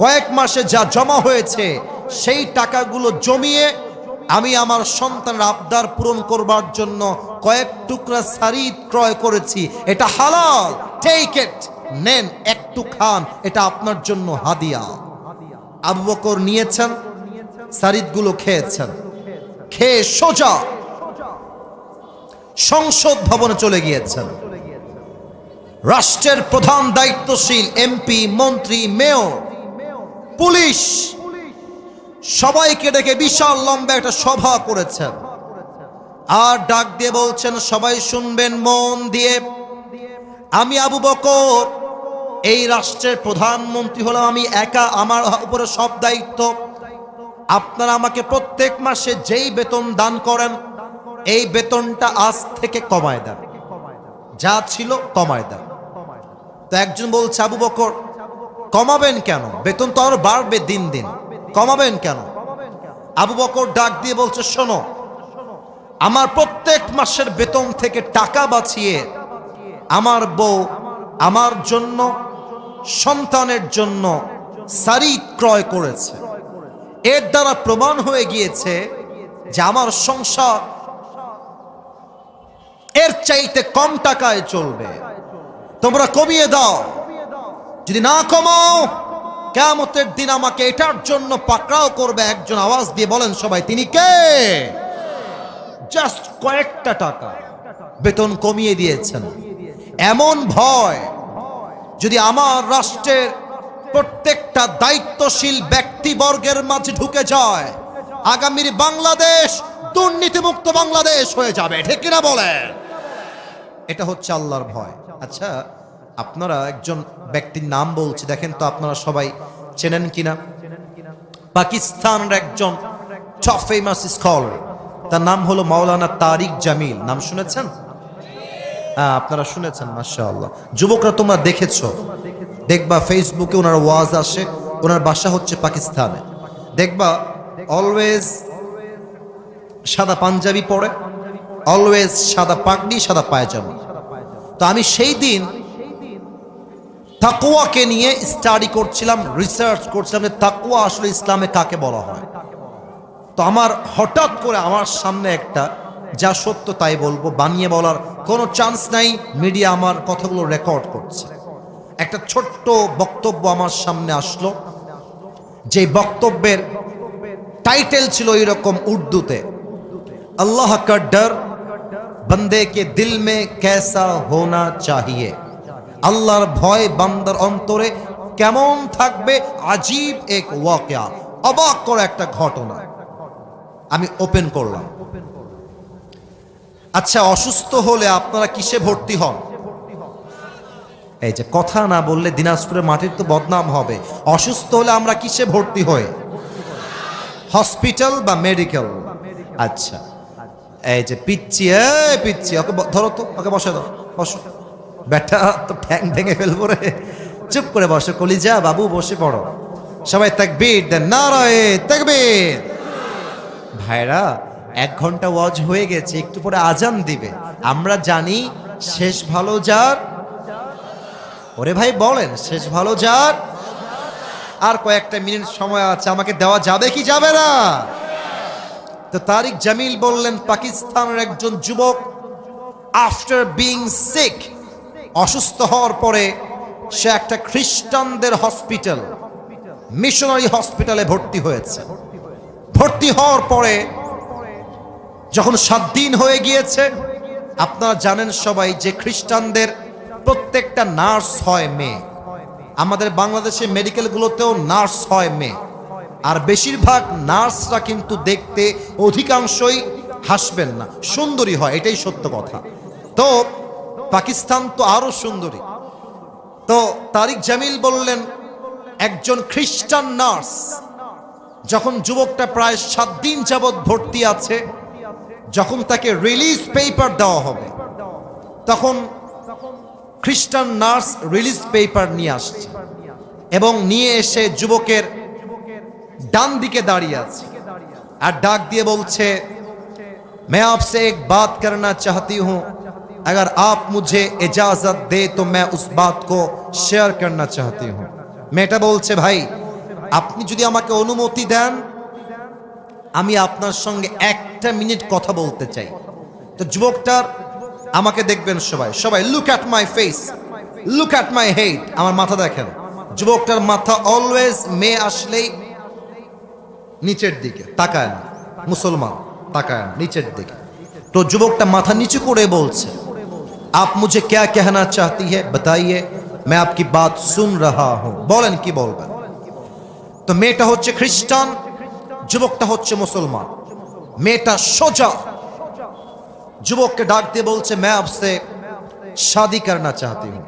কয়েক মাসে যা জমা হয়েছে, সেই টাকাগুলো জমিয়ে আমি আমার সন্তানের আবদার পূরণ করবার জন্য কয়েক টুকরা সারিদ ক্রয় করেছি, এটা হালাল, টেক ইট, নেন, একটু খান, এটা আপনার জন্য হাদিয়া। আবু বকর নিয়েছেন, সারিদগুলো খেয়েছেন, খেয়ে সোজা সংসদ ভবনে চলে গিয়েছেন। রাষ্ট্রের প্রধান দায়িত্বশীল এমপি, মন্ত্রী, মেয়র, পুলিশ সবাইকে ডেকে বিশাল লম্বা একটা সভা করেছেন। আর ডাক দিয়ে বলছেন, সবাই শুনবেন মন দিয়ে, আমি আবু বকর এই রাষ্ট্রের প্রধানমন্ত্রী হলাম, আমি একা, আমার উপরে সব দায়িত্ব। আপনারা আমাকে প্রত্যেক মাসে যেই বেতন দান করেন এই বেতনটা আজ থেকে কমায় দেন, যা ছিল কমায় দেন। তো একজন বলছে, আবু বকর কমাবেন কেন? বেতন তো আরো বাড়বে দিন দিন, কমাবেন কেন? আবু বকর ডাক দিয়ে বলছে, শোনো, আমার প্রত্যেক মাসের বেতন থেকে টাকা বাঁচিয়ে আমার বউ আমার জন্য, সন্তানের জন্য শাড়ি ক্রয় করেছে। এর দ্বারা প্রমাণ হয়ে গিয়েছে যে আমার সংসার এর চাইতে কম টাকায় চলবে। তোমরা কমিয়ে দাও, যদি না কমাও কিয়ামতের দিন আমাকে এটার জন্য পাকড়াও করবে। একজন আওয়াজ দিয়ে বলেন সবাই, তিনি কে? জাস্ট কয়েকটা টাকা বেতন কমিয়ে দিয়েছেন। এমন ভয় যদি আমার রাষ্ট্রের প্রত্যেকটা দায়িত্বশীল ব্যক্তিবর্গের মাঝে ঢুকে যায়, আগামীর বাংলাদেশ দুর্নীতিমুক্ত বাংলাদেশ হয়ে যাবে। ঠিক কিনা বলেন? এটা হচ্ছে আল্লাহর ভয়। আচ্ছা, আপনারা একজন ব্যক্তির নাম বলছি, দেখেন তো আপনারা সবাই চেনেন কিনা। পাকিস্তানের একজন টপ ফেমাস স্কলার, তার নাম হলো মাওলানা তারিক জামিল। নাম শুনেছেন? আপনারা শুনেছেন, মাশাআল্লাহ। যুবকরা তোমরা দেখেছো, দেখবা ফেসবুকে ওনার ওয়াজ আসে। ওনার বাসা হচ্ছে পাকিস্তানে। দেখবা অলওয়েজ সাদা পাঞ্জাবি পরে, অলওয়েজ সাদা পাগড়ি, সাদা পায়জামা। তো আমি সেই দিন তাকওয়াকে নিয়ে স্টাডি করছিলাম, রিসার্চ করছিলাম যে তাকওয়া আসলে ইসলামে কাকে বলা হয়। তো আমার হঠাৎ করে আমার সামনে একটা, যা সত্য তাই বলবো, বানিয়ে বলার কোনো চান্স নাই, মিডিয়া আমার কথাগুলো রেকর্ড করছে, একটা ছোট্ট বক্তব্য আমার সামনে আসলো। যে বক্তব্যের টাইটেল ছিল এরকম উর্দুতে, আল্লাহ কা ডর বন্দে কে দিল মে कैसा होना चाहिए। আল্লাহর ভয় বান্দার অন্তরে কেমন থাকবে, আজীব এক ওয়াকিয়া, অবাক করা একটা ঘটনা। আমি ওপেন করলাম। আচ্ছা, অসুস্থ হলে আপনারা কিসে ভর্তি হন? এই যে কথা না বললে দিনাজপুরের মাটির তো বদনাম হবে। অসুস্থ হলে আমরা কিসে ভর্তি হই? হসপিটাল বা মেডিকেল। আচ্ছা, এই যে পিচ্ছি, পিচ্ছি, ওকে ধরো তো, ওকে বসে দাও, বসো। ব্যাটা তো ঠ্যাং ভেঙে ফেলবো রে। চুপ করে বসো কলিজা বাবু, বসে পড়ো। সবাই তাকবীর দেন, নারায়ে তাকবীর। ভাইরা, 1 ঘন্টা ওয়াজ হয়ে গেছে, একটু পরে আজান দিবে। আমরা জানি শেষ ভালো যার। ওরে ভাই বলেন, শেষ ভালো যার। আর কয়েকটা মিনিট সময় আছে, আমাকে দেওয়া যাবে কি যাবে না? তো তারিক জামিল বললেন, পাকিস্তানের একজন যুবক আফটার বিং সিক, অসুস্থ হওয়ার পরে সে একটা খ্রিস্টানদের হসপিটাল, মিশনারি হসপিটালে ভর্তি হয়েছে। ভর্তি হওয়ার পরে যখন 7 দিন হয়ে গিয়েছে, আপনারা জানেন সবাই যে খ্রিস্টানদের প্রত্যেকটা নার্স হয় মেয়ে। আমাদের বাংলাদেশে মেডিকেলগুলোতেও নার্স হয় মেয়ে। আর বেশিরভাগ নার্সরা কিন্তু দেখতে অধিকাংশই, হাসবেন না, সুন্দরী হয়, এটাই সত্য কথা। তো পাকিস্তান তো আরো সুন্দরী। তো তারিক জামিল বললেন, একজন খ্রিস্টান নার্স যখন যুবকটা প্রায় 7 দিন যাবৎ ভর্তি আছে, যখন তাকে রিলিজ পেপার দেওয়া হবে, তখন খ্রিস্টান নার্স রিলিজ পেপার নিয়ে আসছে এবং নিয়ে এসে যুবকের ডান দিকে দাঁড়িয়ে আছে আর ডাক দিয়ে বলছে, मैं आपसे एक बात करना चाहती हूं, अगर आप मुझे इजाजत दे तो मैं उस बात को शेयर करना चाहती हूं। মেয়েটা বলছে, ভাই আপনি যদি আমাকে অনুমতি দেন, আমি আপনার সঙ্গে 1টা মিনিট কথা বলতে চাই। তো যুবকটার, আমাকে দেখবেন সবাই, সবাই look at my face, look at my head, আমার মাথা দেখেন। যুবকটার মাথা অলওয়েজ মেয়ে আসলেই নিচের দিকে তাকায় না, মুসলমান তাকায় না, নিচের দিকে। তো যুবকটা মাথা নিচু করে বলছে, आप मुझे क्या कहना चाहती है बताइए, मैं आपकी बात सुन रहा हूं। বলেন কি বলবেন। তো মেয়েটা হচ্ছে খ্রিস্টান, যুবকটা হচ্ছে মুসলমান। মেয়েটা সোজা যুবককে ডাক দিয়ে বলছে, मैं आपसे शादी करना चाहती हूं,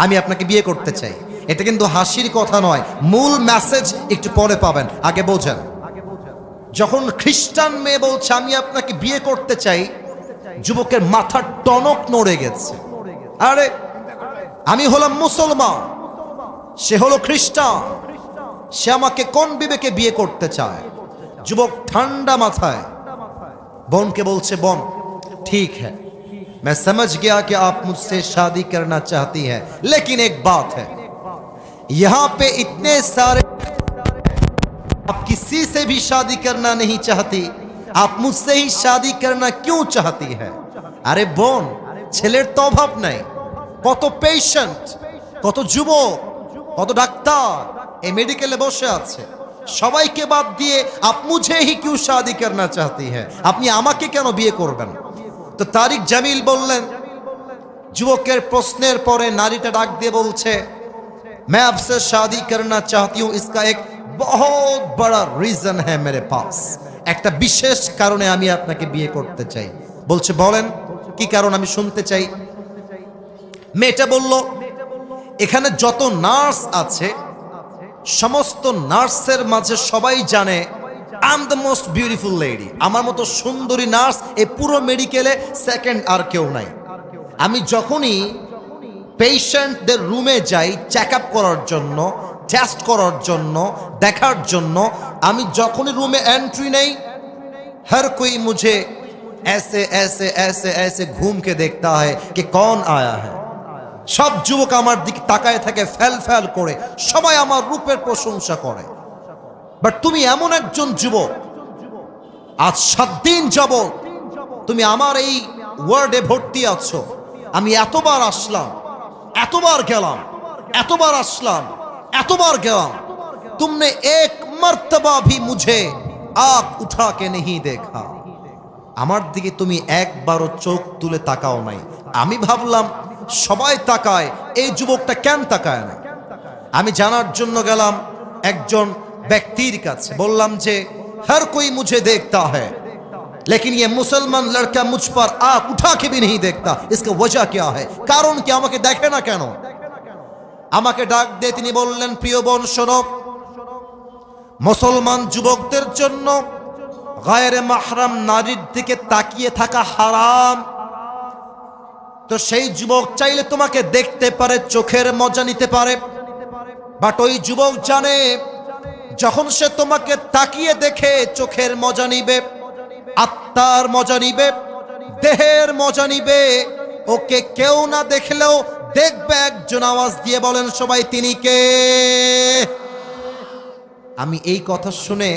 আমি আপনাকে বিয়ে করতে চাই। এটা কিন্তু হাসির কথা নয়, মূল মেসেজ একটু পরে পাবেন, আগে বোঝেন। যখন খ্রিস্টান মেয়ে বলছে আমি আপনাকে বিয়ে করতে চাই, যুবকের মাথার টনক নড়ে গেছে। আরে আমি হলাম মুসলমান, সে হলো খ্রিস্টান, সে আমাকে কোন বিবেকে বিয়ে করতে চায়? যুবক ঠান্ডা মাথায় বোনকে বলছে, বোন ठीक है, मैं समझ गया कि आप मुझसे शादी करना चाहती हैं, लेकिन एक बात है, यहां पे इतने सारे, आप किसी से भी शादी करना नहीं चाहती, आप मुझसे ही शादी करना क्यों चाहती है? अरे বোন, ছেলের তো অভাব নাই, কত পেশেন্ট, কত যুবক, কত ডাক্তার এই মেডিকেলে বসে আছে, সবাইকে বাদ দিয়ে आप मुझे ही क्यों शादी करना चाहती है, আপনি আমাকে কেন বিয়ে করবেন? তো তারিক জামিল বললেন, যুবকের প্রশ্নের পরে নারীটা ডাক দিয়ে বলছে, मैं आपसे शादी करना चाहती हूं, इसका एक बहुत बड़ा रीजन है मेरे पास, একটা বিশেষ কারণে আমি আপনাকে বিয়ে করতে চাই। বলছে বলেন কি কারণ, আমি শুনতে চাই। মেয়েটা বলল, এখানে যত নার্স আছে সমস্ত নার্সের মাঝে সবাই জানে I am the most beautiful lady, আমার মতো সুন্দরী নার্স এই পুরো মেডিকেলে সেকেন্ড আর কেউ নাই। আমি যখনই পেশেন্টদের রুমে যাই চেক আপ করার জন্য, টেস্ট করার জন্য, দেখার জন্য, আমি যখনই রুমে এন্ট্রি নেই, हर कोई मुझे ऐसे ऐसे ऐसे ऐसे घूम के देखता है कि कौन आया है। সব যুবক আমার দিকে তাকায় থাকে ফেল ফেল করে, সবাই আমার রূপের প্রশংসা করে। বাট তুমি এমন একজন যুবক, আজ 7 দিন যাবত তুমি আমার এই ওয়ার্ডে ভর্তি আছো, আমি এতবার আসলাম, এতবার গেলাম, এতবার আসলাম, এতবার গেলাম, तुमने एक मर्तबा भी मुझे आंख उठा के नहीं देखा, আমার দিকে তুমি একবারও চোখ তুলে তাকাও নাই। আমি ভাবলাম সবাই তাকায়, এই যুবকটা কেন তাকায় না? আমি জানার জন্য গেলাম একজন ব্যক্তির কাছে, বললাম যে हर कोई मुझे देखता है लेकिन ये मुसलमान लड़का मुझ पर आंख उठा के भी नहीं देखता, इसका वजह क्या है, কারণ কি, আমাকে দেখে না কেন? আমাকে ডাক দিয়ে তিনি বললেন, প্রিয় বোন শোনো, মুসলমান যুবকদের জন্য গায়রে মাহরাম নারীর দিকে তাকিয়ে থাকা হারাম। তো সেই যুবক চাইলে তোমাকে দেখতে পারে, চোখের মজা নিতে পারে, বাট ওই যুবক জানে যখন সে তোমাকে তাকিয়ে দেখে চোখের মজা নিবে, আত্মার মজা নিবে, দেহের মজা নিবে, ওকে কেউ না দেখলেও দেখবে একজন। আওয়াজ দিয়ে বলেন সবাই, তিনি কে? আমি এই কথা শুনে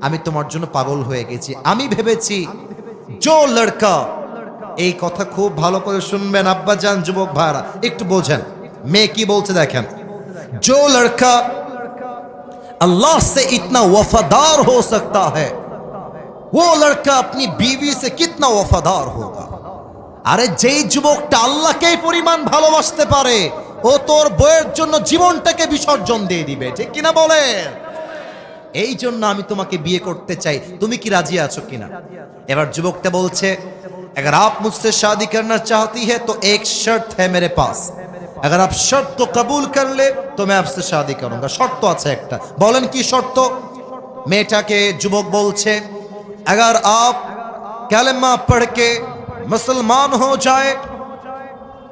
আমি তোমার জন্য পাগল হয়ে গেছি। আমি ভেবেছি জো লড়কা, এই কথা খুব ভালো করে শুনবেন আব্বা জান, যুবক ভাইরা একটু বোঝেন মেয়ে কি বলছে দেখেন। जो लड़का अल्लाह से इतना वफादार हो सकता है, वो लड़का अपनी बीवी से कितना वफादार होगा। আরে যেই যুবকটা আল্লাহকে পরিমাণ ভালোবাসতে পারে, ও তোর বউয়ের জন্য জীবনটাকে বিসর্জন দিয়ে দিবে, ঠিক কিনা বলেন? এই জন্য আমি তোমাকে বিয়ে করতে চাই, তুমি কি রাজি আছো কিনা? এবার যুবকটা বলছে, अगर आप मुझसे शादी करना चाहती है तो एक शर्त है मेरे पास, अगर आप शर्त को कबूल कर ले तो मैं आपसे शादी करूंगा। शर्त আছে একটা, বলেন কি শর্ত? মেয়েটাকে যুবক বলছে, अगर आप कलमा पढ़ के मुसलमान हो जाए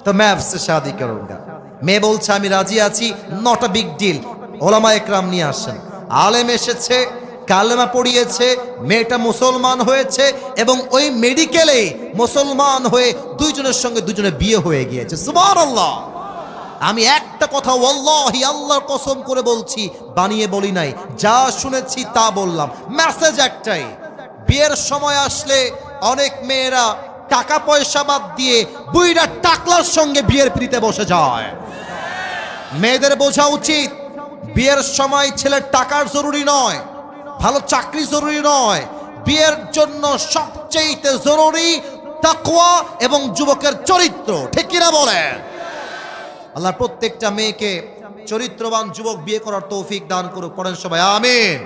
तो मैं आपसे शादी करूंगा। মেয়ে বলছে আমি রাজি আছি, নট আ বিগ ডিল। ওলামা একরাম নিয়ে আসেন, আলেম এসেছে, কালেমা পড়িয়েছে, মেয়েটা মুসলমান হয়েছে এবং ওই মেডিকেলে মুসলমান হয়ে দুইজনের সঙ্গে দুজনে বিয়ে হয়ে গিয়েছে। সুবহানাল্লাহ। আমি একটা কথা ওয়াল্লাহি আল্লাহর কসম করে বলছি, বানিয়ে বলি নাই, যা শুনেছি তা বললাম। মেসেজ একটাই, বিয়ের সময় আসলে অনেক মেয়েরা টাকা পয়সা বাদ দিয়ে বুইড়া টাকলার সঙ্গে বিয়ের পিড়িতে বসে যায়। মেয়েদের বোঝা উচিত বিয়ের সময় ছেলের টাকার জরুরি নয়, ভালো চাকরি জরুরি নয়, বিয়ের জন্য সবচেয়ে জরুরি তাকওয়া এবং যুবকের চরিত্র, ঠিক কিনা বলেন? আল্লাহ প্রত্যেকটা মেয়েকে চরিত্রবান যুবক বিয়ে করার তৌফিক দান করুক, পড়েন সবাই আমিন।